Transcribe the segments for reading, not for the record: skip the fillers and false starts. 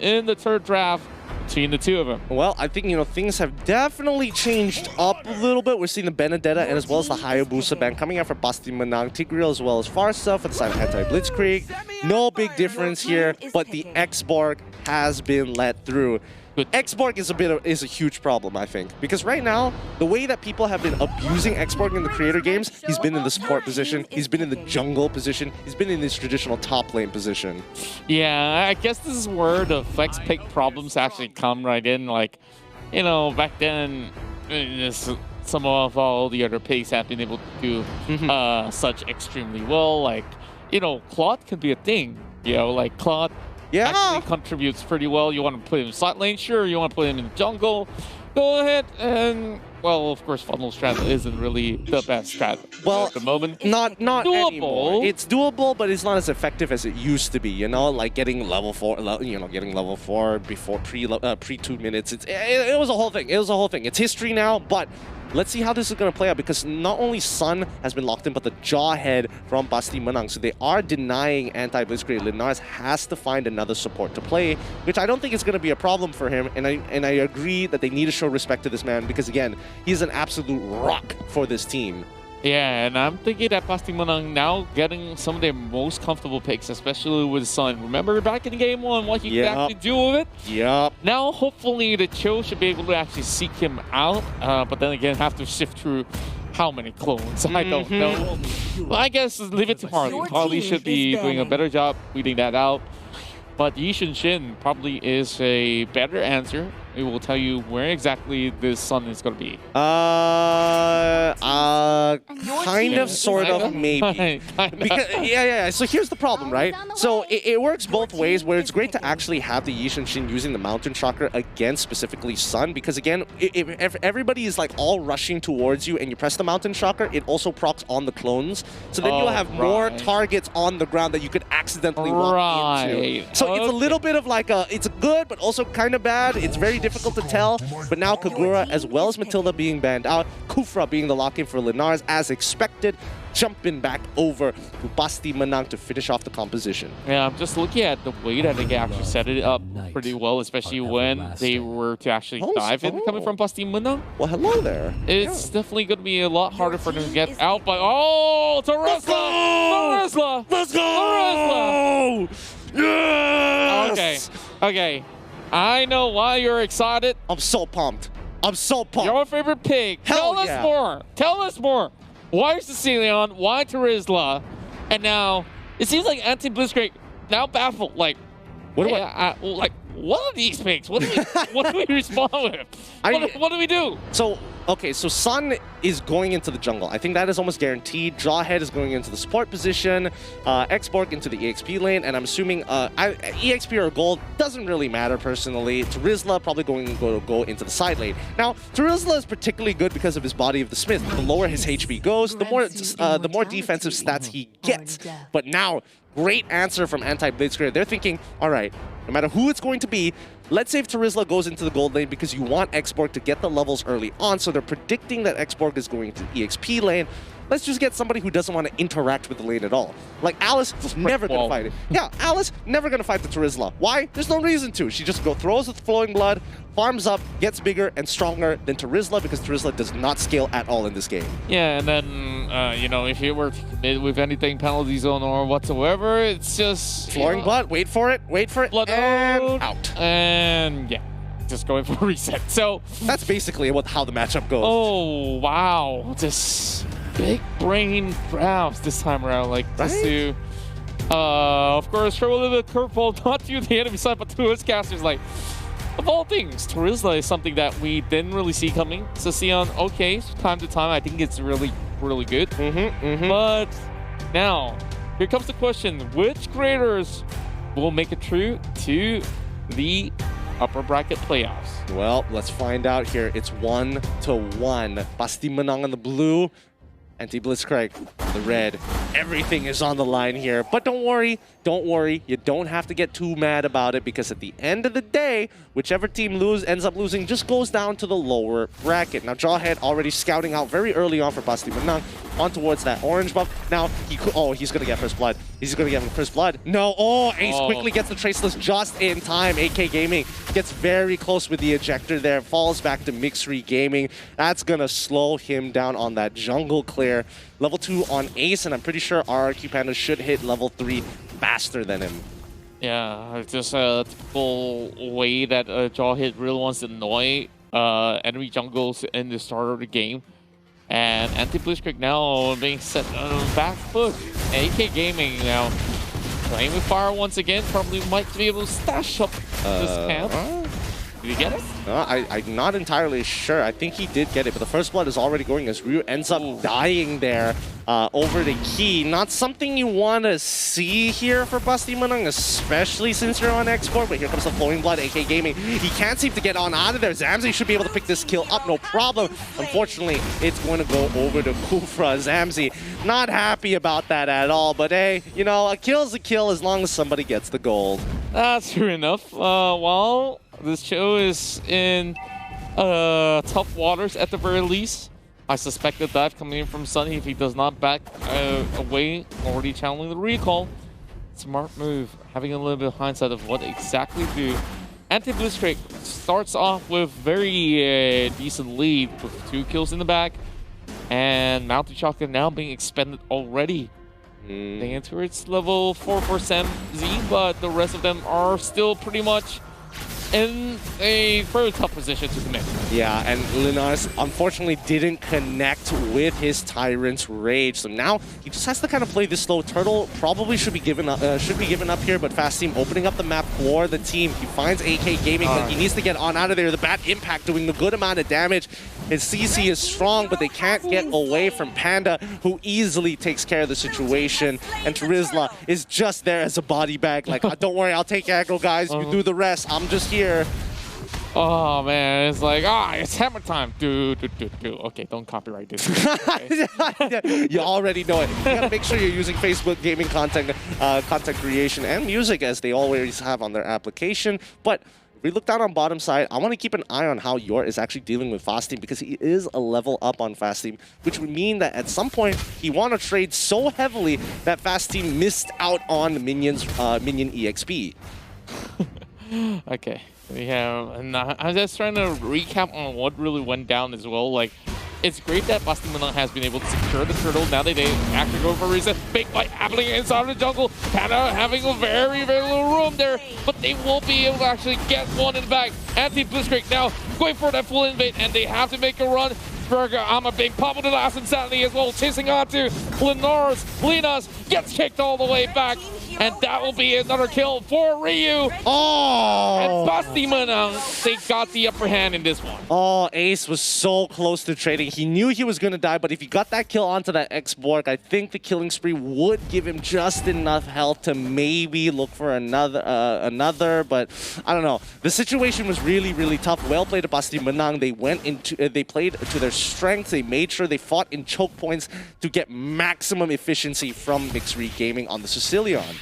in the third draft between the two of them. Well, I think, things have definitely changed up a little bit. We're seeing the Benedetta and as well as the Hayabusa band coming out for Pasti, Menang, Tigreal, as well as Farsa for the side of anti-Blitzkrieg. No big difference here, but the X-Borg has been let through. X-Borg is a huge problem, I think, because right now the way that people have been abusing X-Borg in the creator games, he's been in the support position, he's been in the jungle position, he's been in this traditional top lane position. Yeah, I guess this is where the flex pick problems actually come right in. Like, back then, some of all the other picks have been able to do such extremely well. Like, Claude can be a thing. Like Claude. Yeah. Actually contributes pretty well. You want to put him in side lane? Sure. You want to put him in the jungle? Go ahead. And, well, of course, funnel strat isn't really the best strat at the moment. Not doable. Anymore. It's doable, but it's not as effective as it used to be. Like getting level 4, getting level 4 before pre 2 minutes. It was a whole thing. It was a whole thing. It's history now, but let's see how this is going to play out, because not only Sun has been locked in, but the Jawhead from Pasti Menang. So they are denying anti-Blitzkrieg. Linares has to find another support to play, which I don't think is going to be a problem for him. And I agree that they need to show respect to this man, because again, he's an absolute rock for this team. Yeah, and I'm thinking that Pasti Menang now getting some of their most comfortable picks, especially with Sun. Remember back in Game 1 what he could actually do with it? Yep. Now, hopefully, the Chill should be able to actually seek him out, but then again, have to sift through how many clones. I don't know. Well, I guess leave it to Harley. Harley should be doing a better job weeding that out. But Yi Shin probably is a better answer. It will tell you where exactly this Sun is going to be. Kind of, sort of, maybe. Because, yeah. So here's the problem, right? So it works both ways, where it's great to actually have the Yi Shin using the Mountain Chakra against specifically Sun, because again, if everybody is like all rushing towards you and you press the Mountain Chakra, it also procs on the clones. So then you'll have more targets on the ground that you could accidentally walk into. So it's a little bit of like it's good, but also kind of bad. It's very difficult to tell. But now Kagura, as well as Matilda being banned out, Kufra being the lock-in for Linares as expected, jumping back over to Pasti Menang to finish off the composition. Yeah, I'm just looking at the way that they actually set it up pretty well, especially when they were to actually dive in coming from Pasti Menang. Well, hello there. It's definitely going to be a lot harder for them to get out, but Terizla! Let's go! Yes! Okay. I know why you're excited. I'm so pumped. Your favorite pick. Tell us more. Why is Cecilion? Why Terizla? And now, it seems like anti-Blitzkrieg now baffled. Like, what are these picks? What do we respond with? What do we do? So Sun is going into the jungle. I think that is almost guaranteed. Jawhead is going into the support position. X-Borg into the EXP lane, and I'm assuming EXP or gold doesn't really matter personally. Terizla probably going to go into the side lane. Now, Terizla is particularly good because of his Body of the Smith. The lower his HP goes, the more defensive stats he gets. But now, great answer from anti-Blitzkrieg. They're thinking, all right, no matter who it's going to be, let's say if Terizla goes into the gold lane, because you want X-Borg to get the levels early on, so they're predicting that X-Borg is going to EXP lane. Let's just get somebody who doesn't want to interact with the lane at all. Like Alice is never going to fight it. Yeah, Alice never going to fight the Terizla. Why? There's no reason to. She just throws with flowing blood, farms up, gets bigger and stronger than Terizla, because Terizla does not scale at all in this game. Yeah, and then, if you were to commit with anything penalty zone or whatsoever, it's just... Flowing blood, wait for it, blood and out. And yeah, just going for a reset. So that's basically how the matchup goes. Oh, wow. Just big brain drafts this time around. Like, just to, of course, throw a little bit of curveball, not to the enemy side, but to his casters. Like, of all things, Terizla is something that we didn't really see coming. So Sion, okay, time to time, I think it's really, really good. But now, here comes the question. Which creators will make it through to the upper bracket playoffs? Well, let's find out here. It's 1-1. Pasti Menang on the blue. Anti-Blitzkrieg, the red. Everything is on the line here. But don't worry. You don't have to get too mad about it because at the end of the day, whichever team ends up losing just goes down to the lower bracket. Now, Jawhead already scouting out very early on for Pasti Menang on towards that orange buff. Now, he's going to get first blood. He's going to get first blood. No. Ace quickly gets the traceless just in time. AK Gaming gets very close with the ejector there. Falls back to Mixed Gaming. That's going to slow him down on that jungle clear. Level 2 on Ace, and I'm pretty sure RRQ Panda should hit level 3 faster than him. Yeah, it's just a typical way that Jawhead really wants to annoy enemy jungles in the start of the game. And Anti-Blitzkrieg now being set on the back foot. AK Gaming now playing with fire once again. Probably might be able to stash up this camp. Did he get it? I'm not entirely sure. I think he did get it, but the first blood is already going as Ryu ends up dying there over the key. Not something you want to see here for Pasti Menang, especially since you're on export, but here comes the flowing blood, AK Gaming. He can't seem to get on out of there. Zamzi should be able to pick this kill up, no problem. Unfortunately, it's going to go over to Kufra. Zamzi not happy about that at all, but hey, you know, a kill's a kill as long as somebody gets the gold. That's true enough. Well, this show is in tough waters at the very least. I suspect a dive coming in from Sunny if he does not back away, already channeling the recall. Smart move, having a little bit of hindsight of what exactly to do. Anti-Blitzkrieg starts off with very decent lead with 2 kills in the back. And Mountain Shotgun now being expended already. Getting into its level 4 for Sam Z, but the rest of them are still pretty much in a very tough position to commit. Yeah, and Linares unfortunately didn't connect with his Tyrant's Rage, so now he just has to kind of play this slow. Turtle probably should be given up here, but Fast Team opening up the map for the team. He finds AK Gaming, but he needs to get on out of there. The bad impact doing the good amount of damage. His CC is strong, but they can't get away from Panda, who easily takes care of the situation. And Terizla is just there as a body bag. Like, don't worry, I'll take aggro, guys. You do the rest. I'm just here. Oh, man. It's like, it's hammer time. Do. Okay, don't copyright this. Okay. You already know it. You gotta make sure you're using Facebook gaming content creation and music as they always have on their application. But we look down on bottom side. I want to keep an eye on how Yor is actually dealing with Fast Team because he is a level up on Fast Team, which would mean that at some point he want to trade so heavily that Fast Team missed out on minion EXP. Okay, we have, and I'm just trying to recap on what really went down as well. Like, it's great that Pasti Menang has been able to secure the turtle. Now they actually go for a reset. Big fight happening inside of the jungle. Panda having a very, very little room there, but they won't be able to actually get one in the back. Anti-Blitzkrieg now going for that full invade, and they have to make a run. Burger, I'm a big pop of the last insanity as well, chasing on to Linas gets kicked all the way back, and that will be another kill for Ryu. And Pasti Menang, they got the upper hand in this one. Ace was so close to trading. He knew he was going to die, but if he got that kill onto that X-Borg, I think the killing spree would give him just enough health to maybe look for another, but I don't know. The situation was really, really tough. Well played to Pasti Menang. They played to their strengths. They made sure they fought in choke points to get maximum efficiency from Mixed Gaming on the Sicilian.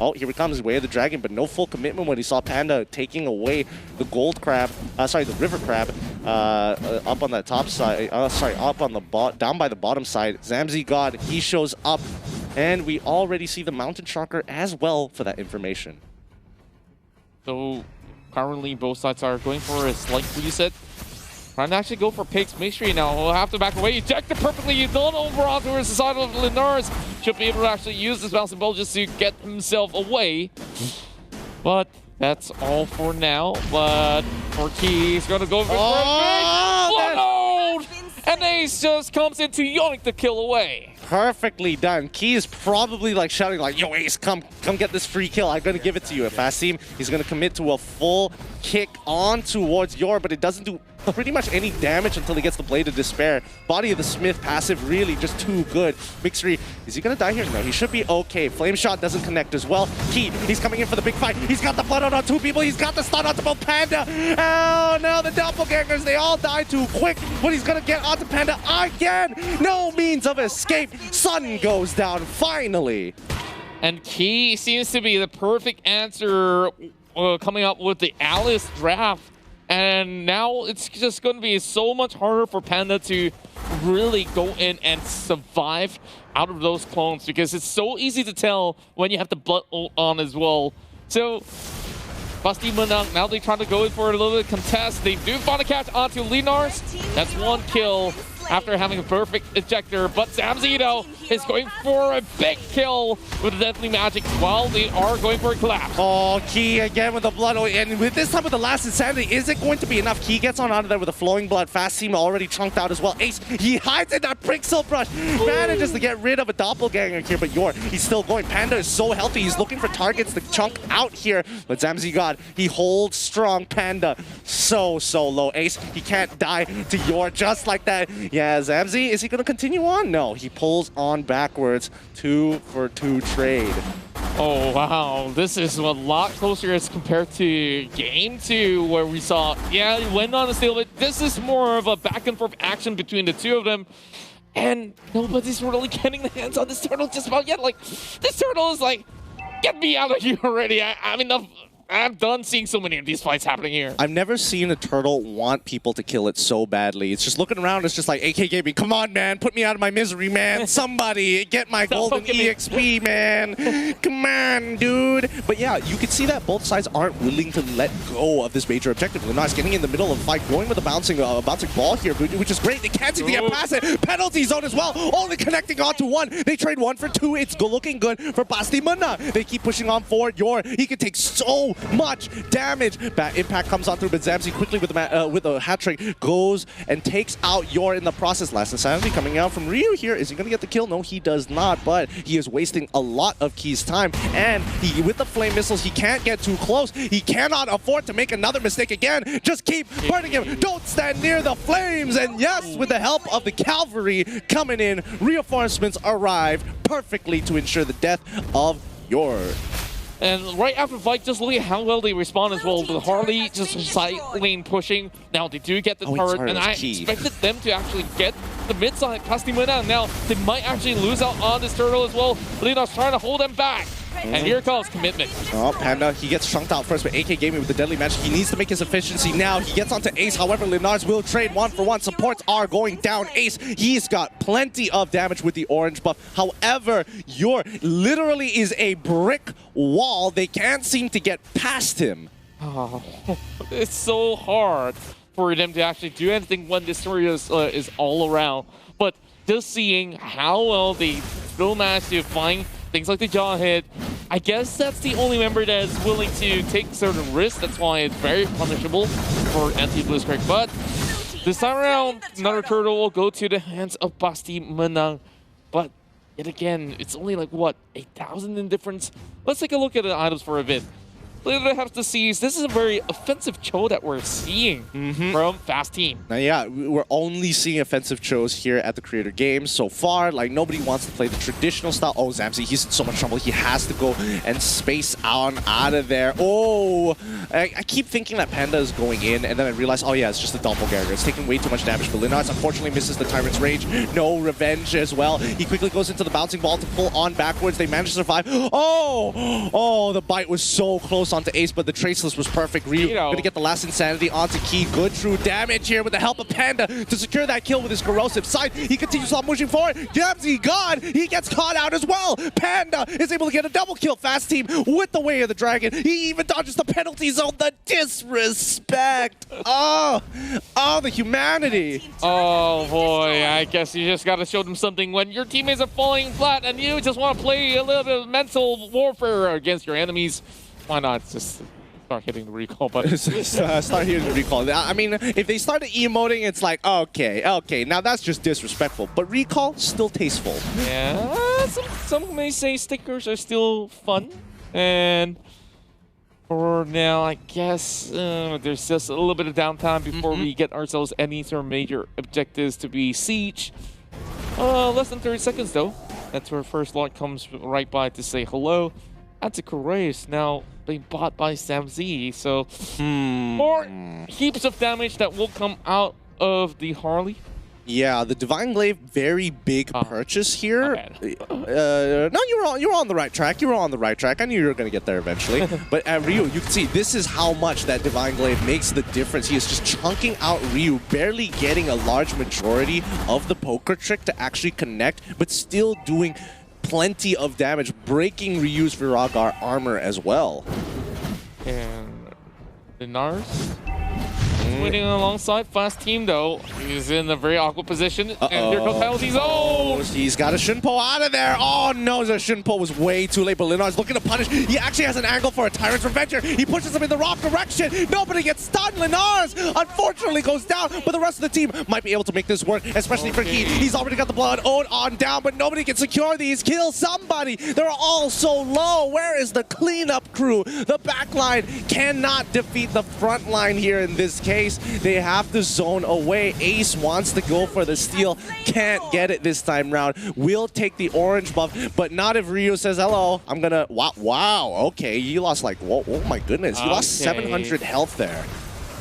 Oh, here he comes, way of the dragon, but no full commitment when he saw Panda taking away the gold crab, the river crab, up on that top side, down by the bottom side. Zamzi God, he shows up, and we already see the Mountain Shocker as well for that information. So currently both sides are going for a slight reset. Trying to actually go for picks. Mystery now will have to back away. Ejected perfectly. You don't over onto the side of Linares. Should be able to actually use this bouncing ball just to get himself away. But that's all for now. But Key, he's going to go for and Ace just comes into Yonic to kill away. Perfectly done. Key is probably like shouting like, yo, Ace, come get this free kill. I'm going to give it to you. If Fast Team, he's going to commit to a full kick on towards Yor, but it doesn't do pretty much any damage until he gets the Blade of Despair. Body of the Smith passive really just too good. Mixery, is he gonna die here? No, he should be okay. Flame Shot doesn't connect as well. Key, he's coming in for the big fight. He's got the blood out on 2 people. He's got the stun onto both Panda. Oh, now the doppelgangers, they all die too quick. But he's gonna get onto Panda again. No means of escape. Sun goes down finally. And Key seems to be the perfect answer coming up with the Alice draft. And now it's just going to be so much harder for Panda to really go in and survive out of those clones, because it's so easy to tell when you have the blood ult on as well. So Pasti Menang, now they try to go in for a little bit of contest. They do find a catch onto Linars. That's 1 kill after having a perfect ejector, but Zamzito is going for a big kill with the Deadly Magic while they are going for a collapse. Oh, Key again with the blood, and with this time with the last Insanity, is it going to be enough? Key gets on out of there with a flowing blood. Fast Team already chunked out as well. Ace, he hides in that Pixel Brush, manages to get rid of a doppelganger here, but he's still going. Panda is so healthy, he's looking for targets to chunk out here, but Zamzi God, he holds strong. Panda so low. Ace, he can't die to Yor just like that. Yeah, Zamzi, is he going to continue on? No, he pulls on backwards. 2 for 2 trade. Oh, wow. This is a lot closer as compared to Game 2, where we saw, yeah, he went on a stalemate. This is more of a back and forth action between the two of them. And nobody's really getting the hands on this turtle just about yet. Like, this turtle is like, get me out of here already. I mean, I'm done seeing so many of these fights happening here. I've never seen a turtle want people to kill it so badly. It's just looking around, it's just like, AK Gaming, come on, man, put me out of my misery, man. Somebody get my golden EXP, man. Come on, dude. But yeah, you can see that both sides aren't willing to let go of this major objective. Linar's getting in the middle of the fight, going with a bouncing ball here, which is great. They can't seem to get past it. Penalty zone as well, only connecting onto 1. They trade 1 for 2. It's looking good for Pasti Menang. They keep pushing on forward. He can take so much damage. Bad impact comes on through, but Zamzi quickly with a hat trick goes and takes out Yor in the process. Last Insanity coming out from Ryu here. Is he going to get the kill? No, he does not, but he is wasting a lot of Key's time. And with the flame missiles, he can't get too close. He cannot afford to make another mistake again. Just keep burning him. Don't stand near the flames. And yes, with the help of the cavalry coming in, reinforcements arrive perfectly to ensure the death of Yor. And right after the fight, just look at how well they respond as well. The Harley just side lane pushing. Now they do get the turret, and I expected them to actually get the mid side. Pasti Menang. Now they might actually lose out on this turtle as well. Linar's trying to hold them back. And here comes commitment. Oh, Panda, he gets chunked out first, but AK Gaming with the Deadly Magic. He needs to make his efficiency now. He gets onto Ace. However, Linars will trade 1 for 1. Supports are going down. Ace, he's got plenty of damage with the orange buff. However, Yor literally is a brick wall. They can't seem to get past him. Oh, it's so hard for them to actually do anything when this story is all around. But just seeing how well they still manage to find things like the jaw hit, I guess that's the only member that is willing to take certain risks. That's why it's very punishable for anti-Blitzkrieg. But this time around, another turtle will go to the hands of Pasti Menang. But yet again, it's only like, what, 8,000 in difference? Let's take a look at the items for a bit. Later have to see, this is a very offensive Cho that we're seeing from Fast Team. Now, yeah, we're only seeing offensive Chos here at the Creator Games so far. Like, nobody wants to play the traditional style. Oh, Zamzi, he's in so much trouble. He has to go and space out of there. Oh, I keep thinking that Panda is going in, and then I realize, oh yeah, it's just a doppelganger. It's taking way too much damage. But Linards unfortunately misses the Tyrant's Rage. No revenge as well. He quickly goes into the bouncing ball to pull on backwards. They manage to survive. Oh, the bite was so close onto Ace, but the Traceless was perfect. Ryu gonna get the last Insanity onto Key. Good true damage here with the help of Panda to secure that kill with his corrosive side. He continues on pushing forward. Gamzee, God, he gets caught out as well. Panda is able to get a double kill. Fast Team with the Way of the Dragon. He even dodges the penalty zone. The disrespect. Oh, the humanity. Oh boy, I guess you just gotta show them something when your teammates are falling flat and you just want to play a little bit of mental warfare against your enemies. Why not just start hitting the recall button? Start hitting the recall. I mean, if they started emoting, it's like, okay, now that's just disrespectful. But recall, still tasteful. Yeah, some may say stickers are still fun. And For now, I guess there's just a little bit of downtime before we get ourselves any sort of major objectives to be siege. Less than 30 seconds though. That's where first Lord comes right by to say hello. Anti-Correa is now being bought by Sam Z, so more heaps of damage that will come out of the Harley. Yeah, the Divine Glaive, very big purchase here. No, you were on the right track. You were on the right track. I knew you were going to get there eventually. But at Ryu, you can see this is how much that Divine Glaive makes the difference. He is just chunking out Ryu, barely getting a large majority of the poker trick to actually connect, but still doing plenty of damage, breaking Ryu's Viragar armor as well. And the Nars waiting alongside Fast Team though. He's in a very awkward position. And here comes penalties. Oh! He's got a Shinpo out of there. Oh no, the Shinpo was way too late, but Linar's looking to punish. He actually has an angle for a Tyrant's Revenger. He pushes him in the wrong direction. Nobody gets stunned. Linar's unfortunately goes down, but the rest of the team might be able to make this work, especially for Heat. He's already got the blood owed on down, but nobody can secure these. Kill somebody. They're all so low. Where is the cleanup crew? The backline cannot defeat the front line here in this case. They have to zone away. Ace wants to go for the steal. Can't get it this time round. Will take the orange buff, but not if Ryu says hello. I'm gonna... Wow. Okay, you lost like... Whoa, oh my goodness. You lost 700 health there.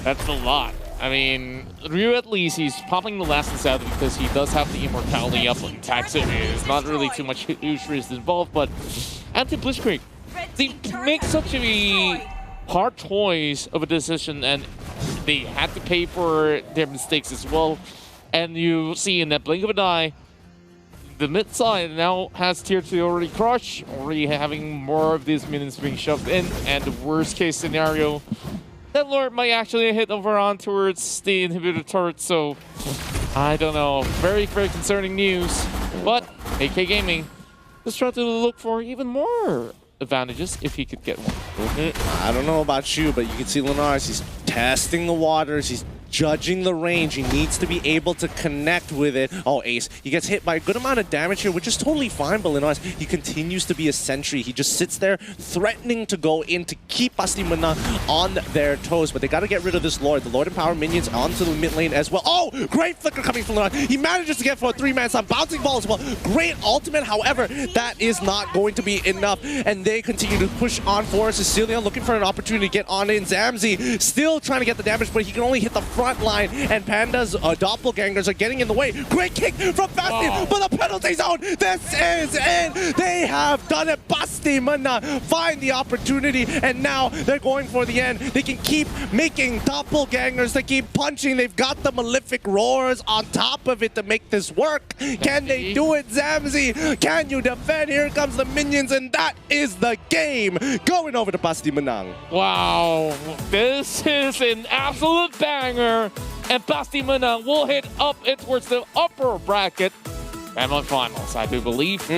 That's a lot. I mean, Ryu at least, he's popping the last out because he does have the immortality up on attacks. It's not really too much huge risk involved, but anti-Blitzkrieg, they make such a hard choice of a decision, and they had to pay for their mistakes as well. And you see in that blink of an eye, the mid side now has tier 2 already crushed, already having more of these minions being shoved in, and the worst case scenario, that Lord might actually hit over on towards the inhibitor turret, so I don't know. Very, very concerning news. But AK Gaming is trying to look for even more advantages if he could get one. I don't know about you, but you can see Linars, he's testing the waters, he's judging the range. He needs to be able to connect with it. Oh, Ace, he gets hit by a good amount of damage here, which is totally fine, but Linars, he continues to be a sentry. He just sits there threatening to go in to keep Pasti Menang on their toes, but they got to get rid of this Lord. The Lord and Power minions onto the mid lane as well. Oh, great flicker coming from Linars. He manages to get for a 3-man stun. Bouncing ball as well. Great ultimate, however, that is not going to be enough, and they continue to push on for Sicilian, looking for an opportunity to get on in. Zamzi still trying to get the damage, but he can only hit the front line, and Panda's doppelgangers are getting in the way. Great kick from Pasti, but the penalty zone, this is it. They have done it. Pasti Menang find the opportunity, and now they're going for the end. They can keep making doppelgangers, they keep punching. They've got the malefic roars on top of it to make this work. Can they do it, Zamzi? Can you defend? Here comes the minions, and that is the game. Going over to Pasti Menang. Wow, this is an absolute banger, and Pasti Menang will hit up towards the upper bracket. And finals, I do believe.